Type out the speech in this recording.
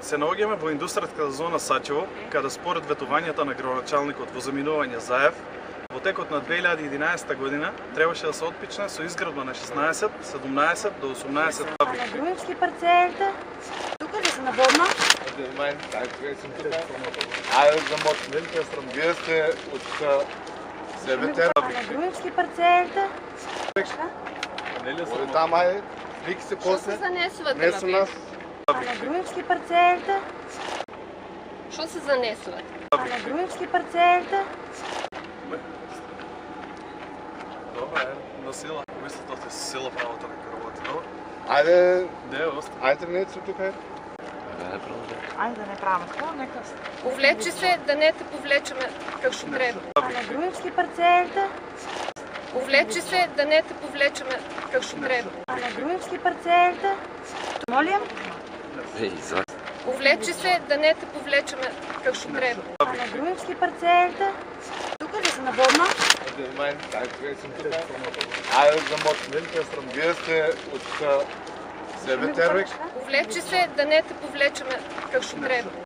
Се наоѓаме во индустријската зона Сачево, каде според ветувањата на градоначалникот во заминување Заев, во текот на 2011 година требаше да се отпичне со изградба на 16, 17 до 18 фабрики. На Груевски парцелите, тука ли се наводна? Вие сте от Севетер. На Груевски парцелите. Там вики се Що се после. занесвате, Не са бе? нас. На Груевски парцелите. Що се занесвате? На Груевски парцелите. Добре, на сила. Мислите да се сила правото на работи, добро? Айде, Не, остане. айде тръгнете се тук. Айде да не правим какво, нека. Повлече се, да не те повлечеме как ще трябва. На Груевски парцелите. Повлече се, да не те повлечеме как ще трябва. На Груевски парцелите. Молим? Повлече се, да не те повлечеме как ще трябва. На Груевски парцелите. Тука ли се наводна? Айде Вие сте от Севетер. Повлече се, да не те повлечеме как ще трябва.